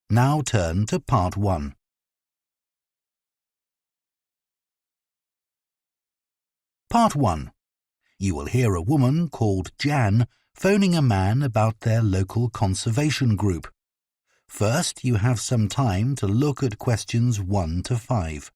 Now turn to Part 1. Part 1. You will hear a woman called Jan phoning a man about their local conservation group. First, you have some time to look at questions 1 to 5.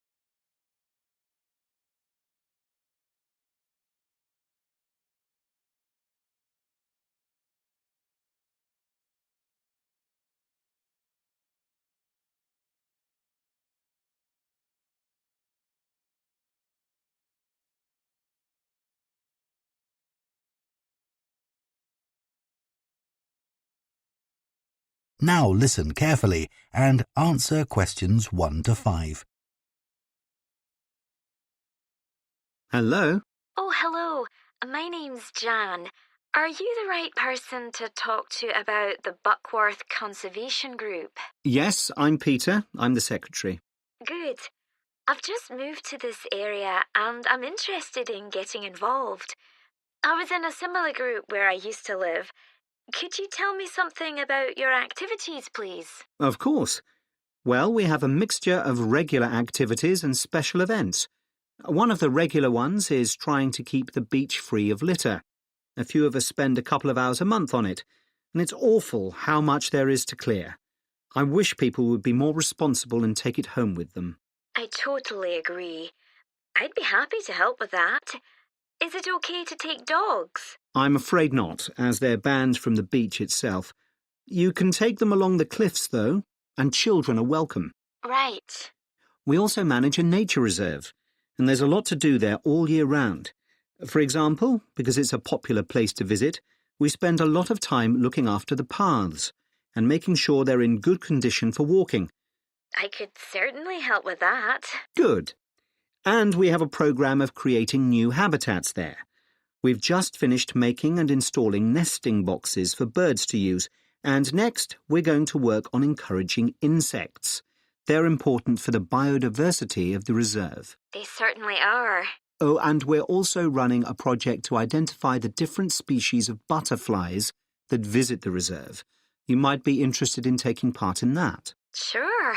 Now listen carefully and answer questions 1 to 5. Hello? Oh, hello. My name's Jan. Are you the right person to talk to about the Buckworth Conservation Group? Yes, I'm Peter. I'm the secretary. Good. I've just moved to this area and I'm interested in getting involved. I was in a similar group where I used to live. Could you tell me something about your activities, please? Of course. Well, we have a mixture of regular activities and special events. One of the regular ones is trying to keep the beach free of litter. A few of us spend a couple of hours a month on it, and it's awful how much there is to clear. I wish people would be more responsible and take it home with them. I totally agree. I'd be happy to help with that. Is it okay to take dogs? I'm afraid not, as they're banned from the beach itself. You can take them along the cliffs, though, and children are welcome. Right. We also manage a nature reserve, and there's a lot to do there all year round. For example, because it's a popular place to visit, we spend a lot of time looking after the paths and making sure they're in good condition for walking. I could certainly help with that. Good. And we have a program of creating new habitats there. We've just finished making and installing nesting boxes for birds to use, and next we're going to work on encouraging insects. They're important for the biodiversity of the reserve. They certainly are. Oh, and we're also running a project to identify the different species of butterflies that visit the reserve. You might be interested in taking part in that. Sure.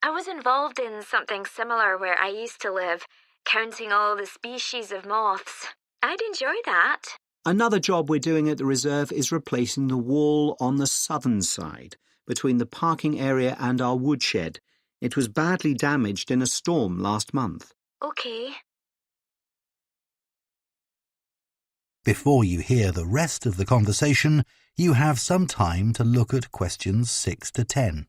I was involved in something similar where I used to live, counting all the species of moths. I'd enjoy that. Another job we're doing at the reserve is replacing the wall on the southern side, between the parking area and our woodshed. It was badly damaged in a storm last month. Okay. Before you hear the rest of the conversation, you have some time to look at questions 6 to 10.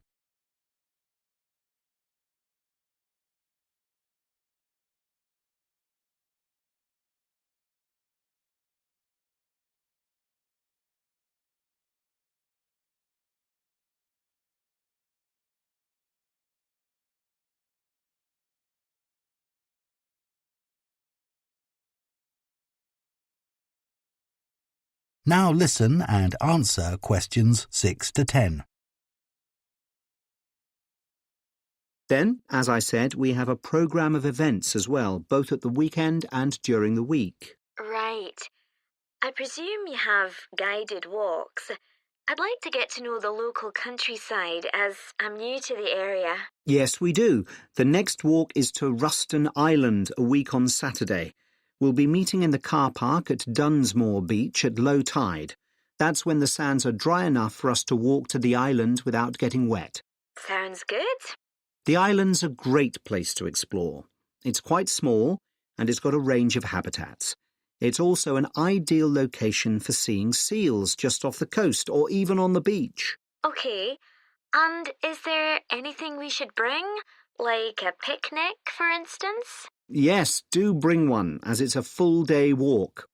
Now listen and answer questions 6 to 10. Then, as I said, we have a program of events as well, both at the weekend and during the week. Right. I presume you have guided walks. I'd like to get to know the local countryside as I'm new to the area. Yes, we do. The next walk is to Ruston Island a week on Saturday. We'll be meeting in the car park at Dunsmore Beach at low tide. That's when the sands are dry enough for us to walk to the island without getting wet. Sounds good. The island's a great place to explore. It's quite small, and it's got a range of habitats. It's also an ideal location for seeing seals just off the coast or even on the beach. Okay. And is there anything we should bring? Like a picnic, for instance? Yes, do bring one, as it's a full-day walk.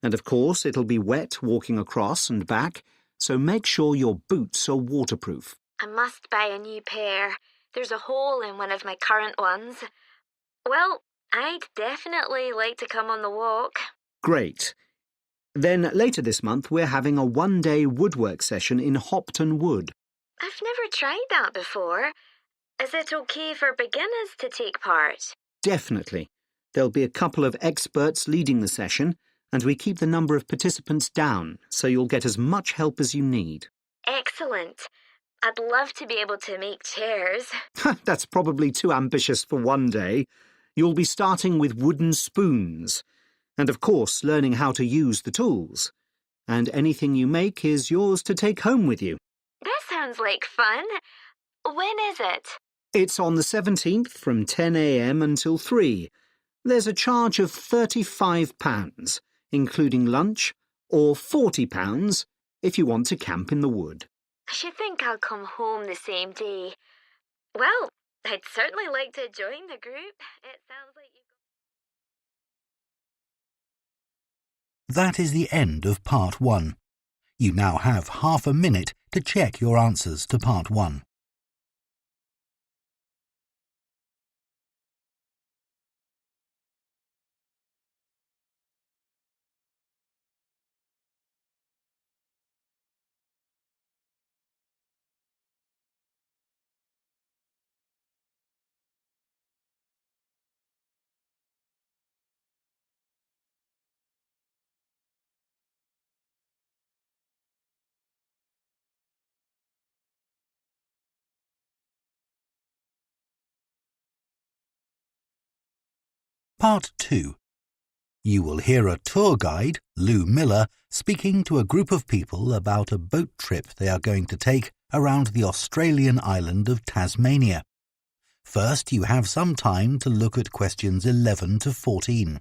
And of course, it'll be wet walking across and back, so make sure your boots are waterproof. I must buy a new pair. There's a hole in one of my current ones. Well, I'd definitely like to come on the walk. Great. Then later this month, we're having a one-day woodwork session in Hopton Wood. I've never tried that before. Is it okay for beginners to take part? Definitely. There'll be a couple of experts leading the session, and we keep the number of participants down, so you'll get as much help as you need. Excellent. I'd love to be able to make chairs. That's probably too ambitious for one day. You'll be starting with wooden spoons. And of course, learning how to use the tools. And anything you make is yours to take home with you. That sounds like fun. When is it? It's on the 17th from 10 a.m. until 3. There's a charge of £35, including lunch, or £40 if you want to camp in the wood. I should think I'll come home the same day. Well, I'd certainly like to join the group. It sounds like you... That is the end of Part 1. You now have half a minute to check your answers to Part 1. Part 2. You will hear a tour guide, Lou Miller, speaking to a group of people about a boat trip they are going to take around the Australian island of Tasmania. First, you have some time to look at questions 11 to 14.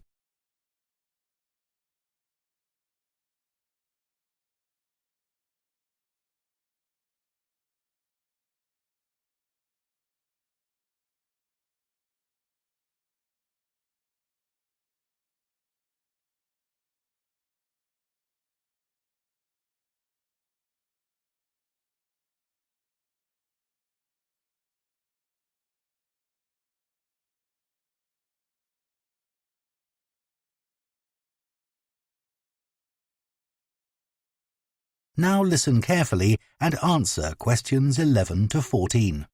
Now listen carefully and answer questions 11 to 14.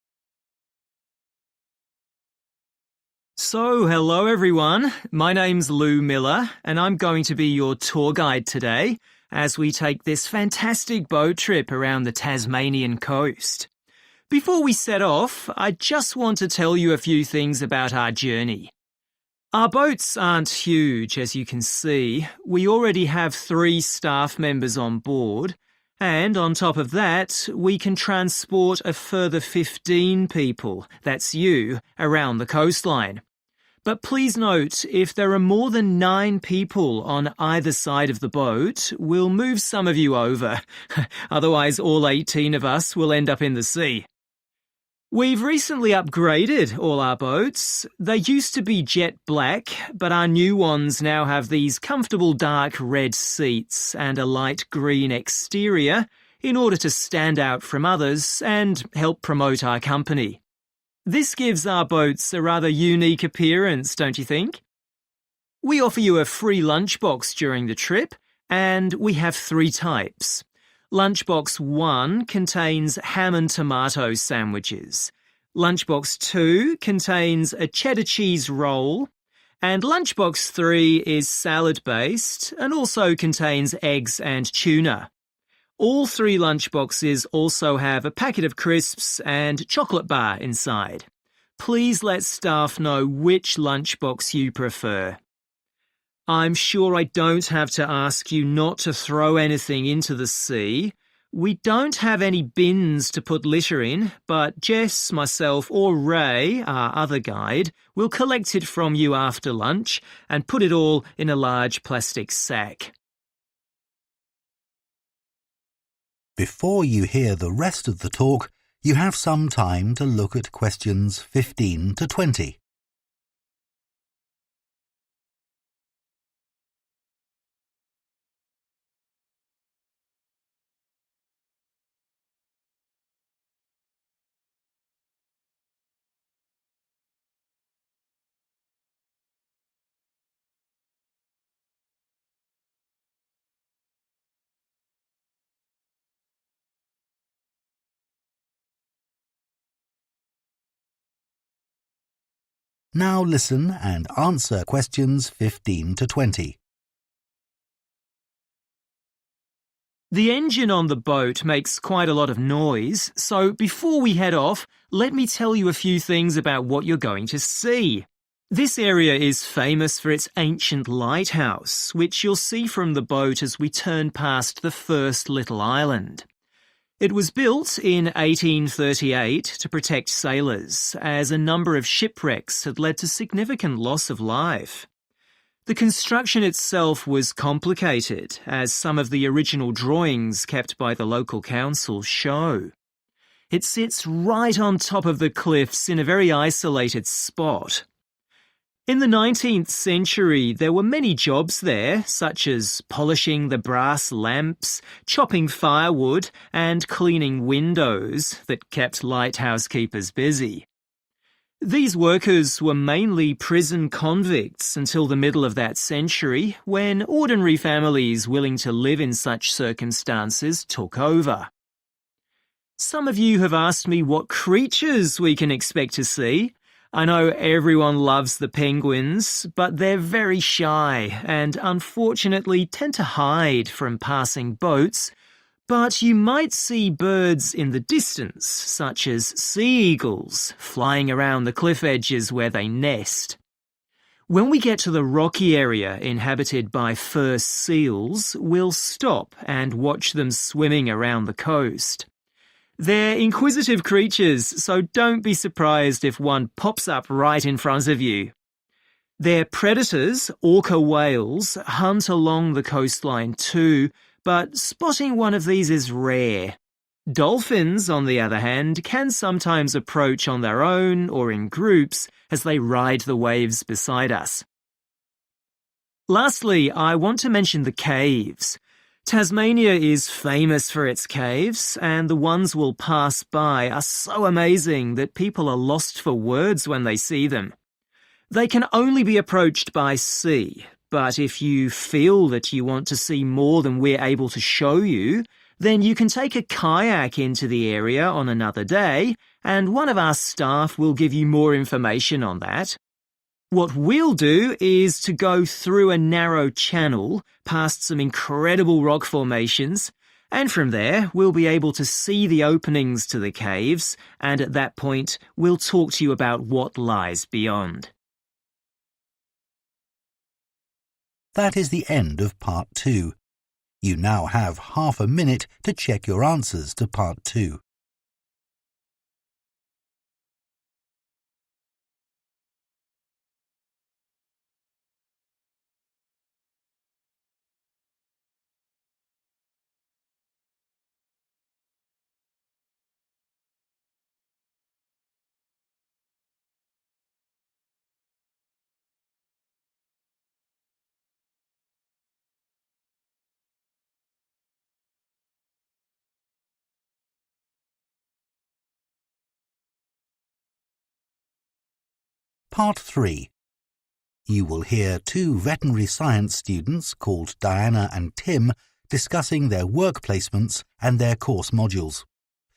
So, hello everyone. My name's Lou Miller and I'm going to be your tour guide today as we take this fantastic boat trip around the Tasmanian coast. Before we set off, I just want to tell you a few things about our journey. Our boats aren't huge, as you can see. We already have 3 staff members on board, and on top of that, we can transport a further 15 people, that's you, around the coastline. But please note, if there are more than 9 people on either side of the boat, we'll move some of you over. Otherwise, all 18 of us will end up in the sea. We've recently upgraded all our boats. They used to be jet black, but our new ones now have these comfortable dark red seats and a light green exterior in order to stand out from others and help promote our company. This gives our boats a rather unique appearance, don't you think? We offer you a free lunchbox during the trip, and we have 3 types. Lunchbox 1 contains ham and tomato sandwiches. Lunchbox 2 contains a cheddar cheese roll. And Lunchbox 3 is salad-based and also contains eggs and tuna. All 3 lunchboxes also have a packet of crisps and chocolate bar inside. Please let staff know which lunchbox you prefer. I'm sure I don't have to ask you not to throw anything into the sea. We don't have any bins to put litter in, but Jess, myself or Ray, our other guide, will collect it from you after lunch and put it all in a large plastic sack. Before you hear the rest of the talk, you have some time to look at questions 15 to 20. Now listen and answer questions 15 to 20. The engine on the boat makes quite a lot of noise, so before we head off, let me tell you a few things about what you're going to see. This area is famous for its ancient lighthouse, which you'll see from the boat as we turn past the first little island. It was built in 1838 to protect sailors, as a number of shipwrecks had led to significant loss of life. The construction itself was complicated, as some of the original drawings kept by the local council show. It sits right on top of the cliffs in a very isolated spot. In the 19th century, there were many jobs there, such as polishing the brass lamps, chopping firewood, and cleaning windows that kept lighthouse keepers busy. These workers were mainly prison convicts until the middle of that century, when ordinary families willing to live in such circumstances took over. Some of you have asked me what creatures we can expect to see. I know everyone loves the penguins, but they're very shy and unfortunately tend to hide from passing boats. But you might see birds in the distance, such as sea eagles, flying around the cliff edges where they nest. When we get to the rocky area inhabited by fur seals, we'll stop and watch them swimming around the coast. They're inquisitive creatures, so don't be surprised if one pops up right in front of you. Their predators, orca whales, hunt along the coastline too, but spotting one of these is rare. Dolphins, on the other hand, can sometimes approach on their own or in groups as they ride the waves beside us. Lastly, I want to mention the caves. Tasmania is famous for its caves, and the ones we'll pass by are so amazing that people are lost for words when they see them. They can only be approached by sea, but if you feel that you want to see more than we're able to show you, then you can take a kayak into the area on another day, and one of our staff will give you more information on that. What we'll do is to go through a narrow channel past some incredible rock formations, and from there we'll be able to see the openings to the caves, and at that point we'll talk to you about what lies beyond. That is the end of Part 2. You now have half a minute to check your answers to Part 2. Part 3. You will hear two veterinary science students called Diana and Tim discussing their work placements and their course modules.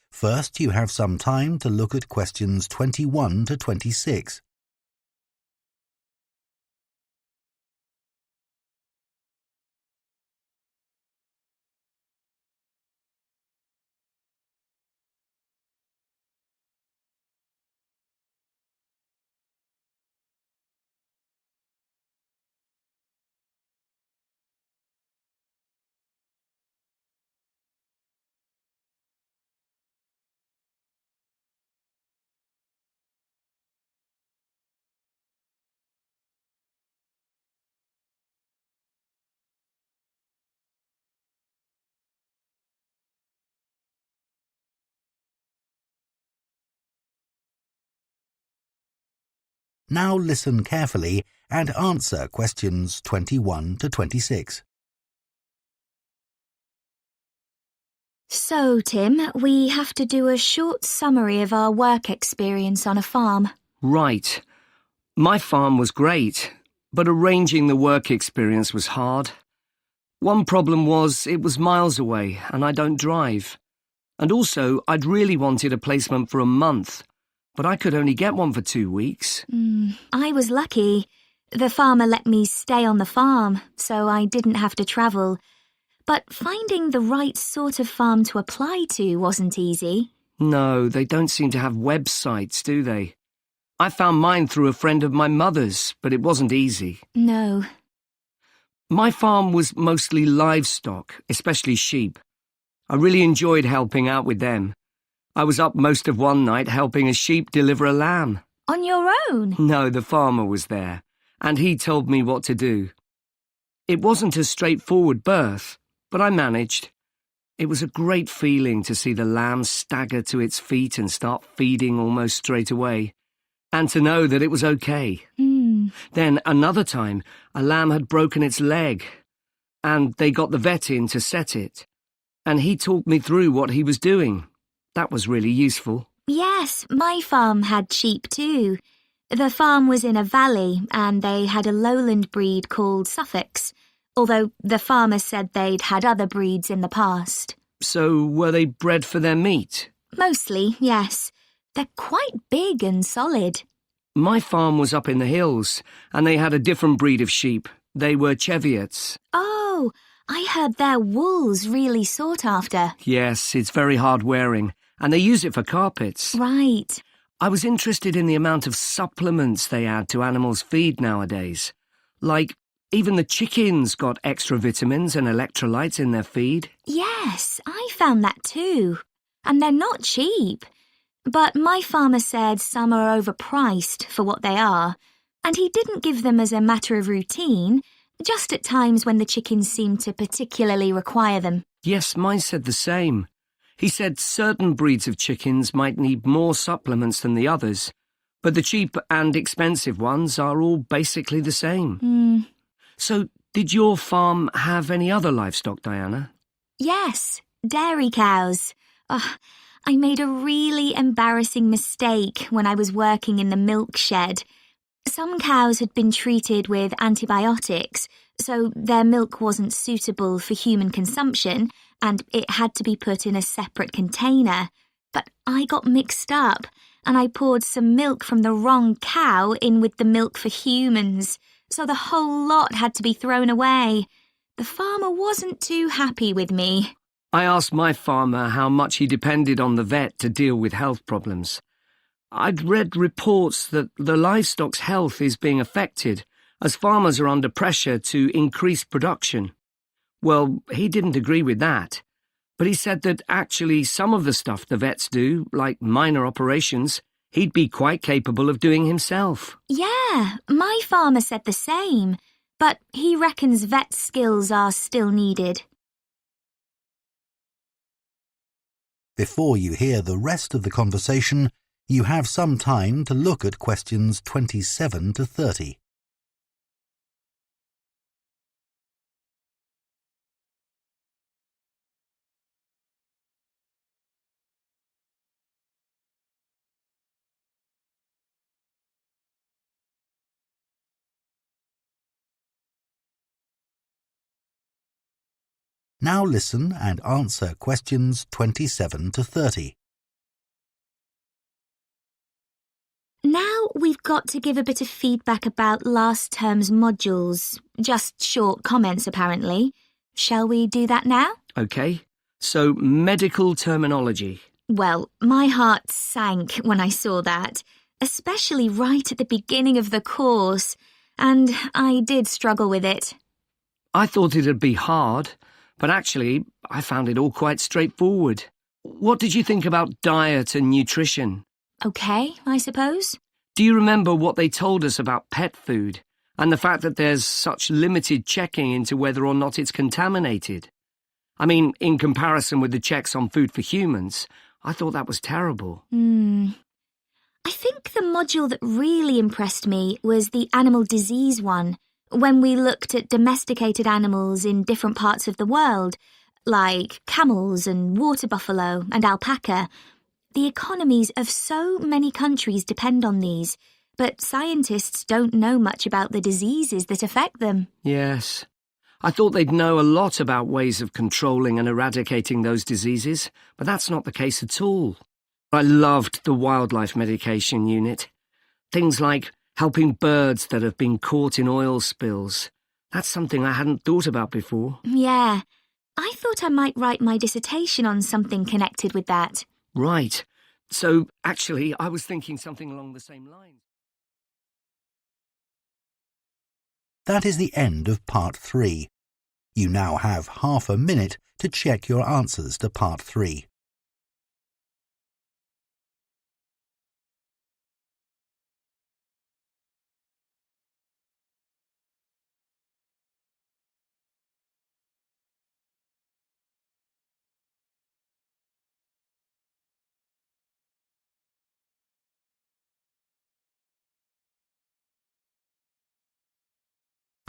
First, you have some time to look at questions 21 to 26. Now listen carefully and answer questions 21 to 26. So, Tim, we have to do a short summary of our work experience on a farm. Right. My farm was great, but arranging the work experience was hard. One problem was it was miles away and I don't drive. And also, I'd really wanted a placement for a month, but I could only get one for 2 weeks. I was lucky. The farmer let me stay on the farm, so I didn't have to travel. but finding the right sort of farm to apply to wasn't easy. No, they don't seem to have websites, do they? I found mine through a friend of my mother's, but it wasn't easy. No. My farm was mostly livestock, especially sheep. I really enjoyed helping out with them. I was up most of one night helping a sheep deliver a lamb. On your own? No, the farmer was there, and he told me what to do. It wasn't a straightforward birth, but I managed. It was a great feeling to see the lamb stagger to its feet and start feeding almost straight away, and to know that it was okay. Then another time, a lamb had broken its leg, and they got the vet in to set it, and he talked me through what he was doing. That was really useful. Yes, my farm had sheep too. The farm was in a valley, and they had a lowland breed called Suffolks, although the farmer said they'd had other breeds in the past. So were they bred for their meat? Mostly, yes. They're quite big and solid. My farm was up in the hills, and they had a different breed of sheep. They were Cheviots. Oh, I heard their wool's really sought after. Yes, it's very hard wearing, and they use it for carpets. Right. I was interested in the amount of supplements they add to animals' feed nowadays. Like, even the chickens got extra vitamins and electrolytes in their feed. Yes, I found that too. And they're not cheap. But my farmer said some are overpriced for what they are, and he didn't give them as a matter of routine, just at times when the chickens seemed to particularly require them. Yes, mine said the same. He said certain breeds of chickens might need more supplements than the others, but the cheap and expensive ones are all basically the same. So, did your farm have any other livestock, Diana? Yes, dairy cows. Oh, I made a really embarrassing mistake when I was working in the milk shed. Some cows had been treated with antibiotics, so their milk wasn't suitable for human consumption, and it had to be put in a separate container. But I got mixed up, and I poured some milk from the wrong cow in with the milk for humans, so the whole lot had to be thrown away. The farmer wasn't too happy with me. I asked my farmer how much he depended on the vet to deal with health problems. I'd read reports that the livestock's health is being affected as farmers are under pressure to increase production. Well, he didn't agree with that, but he said that actually some of the stuff the vets do, like minor operations, he'd be quite capable of doing himself. Yeah, my farmer said the same, but he reckons vet skills are still needed. Before you hear the rest of the conversation, you have some time to look at questions 27 to 30. Now listen and answer questions 27 to 30. Now we've got to give a bit of feedback about last term's modules. Just short comments, apparently. Shall we do that now? OK, so medical terminology. Well, my heart sank when I saw that, especially right at the beginning of the course, and I did struggle with it. I thought it'd be hard, but actually I found it all quite straightforward. What did you think about diet and nutrition? OK, I suppose. Do you remember what they told us about pet food and the fact that there's such limited checking into whether or not it's contaminated? I mean, in comparison with the checks on food for humans, I thought that was terrible. I think the module that really impressed me was the animal disease one, when we looked at domesticated animals in different parts of the world, like camels and water buffalo and alpaca. The economies of so many countries depend on these, but scientists don't know much about the diseases that affect them. Yes. I thought they'd know a lot about ways of controlling and eradicating those diseases, but that's not the case at all. I loved the wildlife medication unit. Things like helping birds that have been caught in oil spills. That's something I hadn't thought about before. Yeah. I thought I might write my dissertation on something connected with that. Right. So, actually, I was thinking something along the same lines. That is the end of Part 3. You now have half a minute to check your answers to Part 3.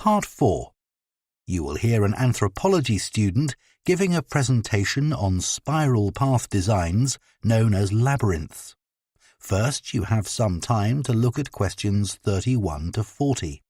Part 4. You will hear an anthropology student giving a presentation on spiral path designs known as labyrinths. First, you have some time to look at questions 31 to 40.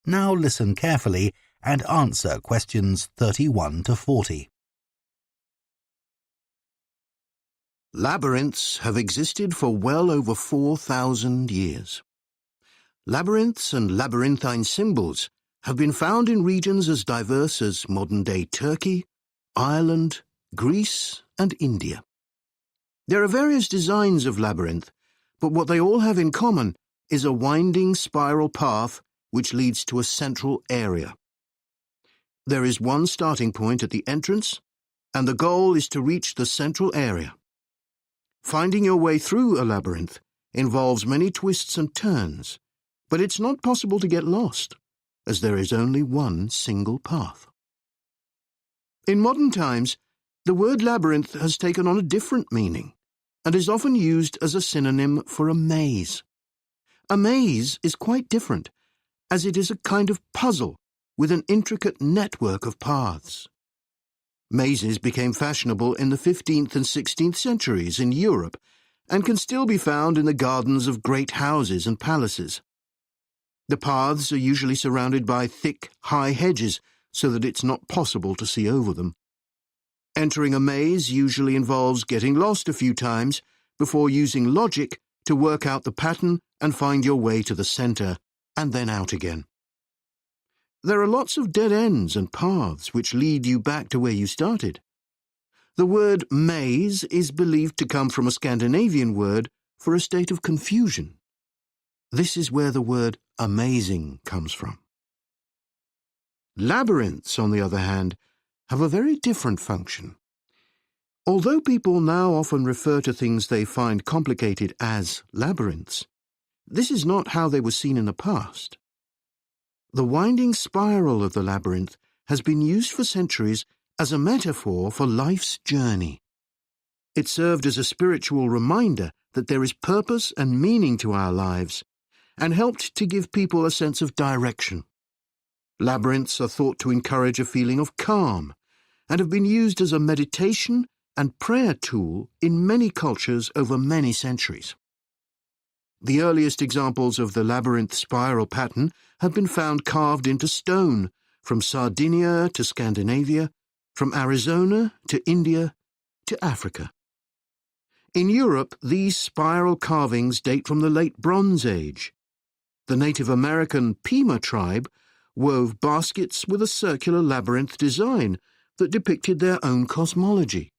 Now listen carefully and answer questions 31 to 40. Labyrinths have existed for well over 4,000 years. Labyrinths and labyrinthine symbols have been found in regions as diverse as modern-day Turkey, Ireland, Greece, and India. There are various designs of labyrinth, but what they all have in common is a winding spiral path which leads to a central area. There is one starting point at the entrance, and the goal is to reach the central area. Finding your way through a labyrinth involves many twists and turns, but it's not possible to get lost, as there is only one single path. In modern times, the word labyrinth has taken on a different meaning and is often used as a synonym for a maze. A maze is quite different, as it is a kind of puzzle with an intricate network of paths. Mazes became fashionable in the 15th and 16th centuries in Europe and can still be found in the gardens of great houses and palaces. The paths are usually surrounded by thick, high hedges so that it's not possible to see over them. Entering a maze usually involves getting lost a few times before using logic to work out the pattern and find your way to the centre, and then out again. There are lots of dead ends and paths which lead you back to where you started. The word maze is believed to come from a Scandinavian word for a state of confusion. This is where the word amazing comes from. Labyrinths, on the other hand, have a very different function. Although people now often refer to things they find complicated as labyrinths, this is not how they were seen in the past. The winding spiral of the labyrinth has been used for centuries as a metaphor for life's journey. It served as a spiritual reminder that there is purpose and meaning to our lives, and helped to give people a sense of direction. Labyrinths are thought to encourage a feeling of calm, and have been used as a meditation and prayer tool in many cultures over many centuries. The earliest examples of the labyrinth spiral pattern have been found carved into stone, from Sardinia to Scandinavia, from Arizona to India to Africa. In Europe, these spiral carvings date from the late Bronze Age. The Native American Pima tribe wove baskets with a circular labyrinth design that depicted their own cosmology.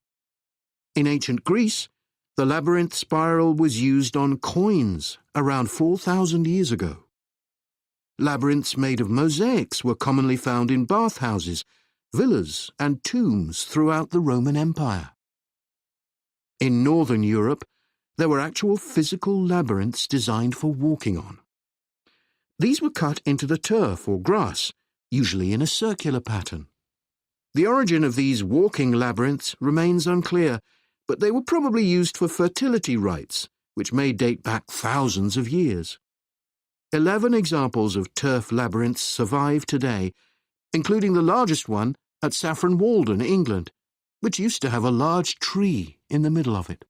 In ancient Greece, the labyrinth spiral was used on coins around 4,000 years ago. Labyrinths made of mosaics were commonly found in bathhouses, villas, and tombs throughout the Roman Empire. In northern Europe, there were actual physical labyrinths designed for walking on. These were cut into the turf or grass, usually in a circular pattern. The origin of these walking labyrinths remains unclear, but they were probably used for fertility rites, which may date back thousands of years. 11 examples of turf labyrinths survive today, including the largest one at Saffron Walden, England, which used to have a large tree in the middle of it.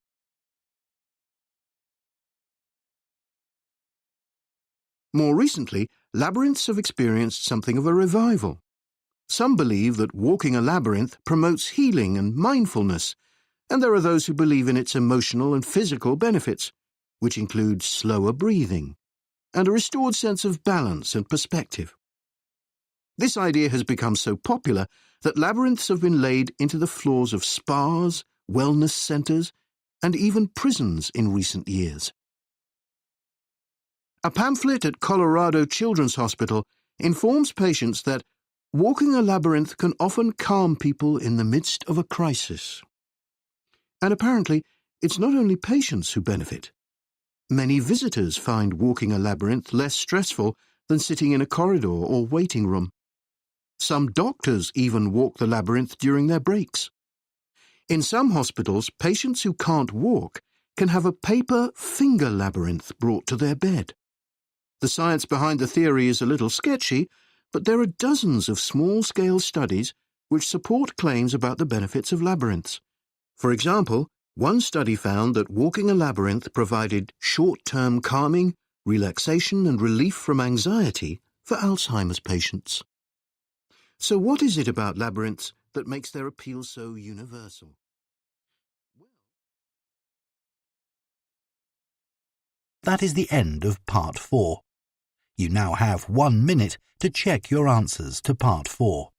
More recently, labyrinths have experienced something of a revival. Some believe that walking a labyrinth promotes healing and mindfulness, and there are those who believe in its emotional and physical benefits, which include slower breathing and a restored sense of balance and perspective. This idea has become so popular that labyrinths have been laid into the floors of spas, wellness centres, and even prisons in recent years. A pamphlet at Colorado Children's Hospital informs patients that walking a labyrinth can often calm people in the midst of a crisis. And apparently, it's not only patients who benefit. Many visitors find walking a labyrinth less stressful than sitting in a corridor or waiting room. Some doctors even walk the labyrinth during their breaks. In some hospitals, patients who can't walk can have a paper finger labyrinth brought to their bed. The science behind the theory is a little sketchy, but there are dozens of small-scale studies which support claims about the benefits of labyrinths. For example, one study found that walking a labyrinth provided short-term calming, relaxation and relief from anxiety for Alzheimer's patients. So what is it about labyrinths that makes their appeal so universal? That is the end of Part 4. You now have 1 minute to check your answers to Part 4.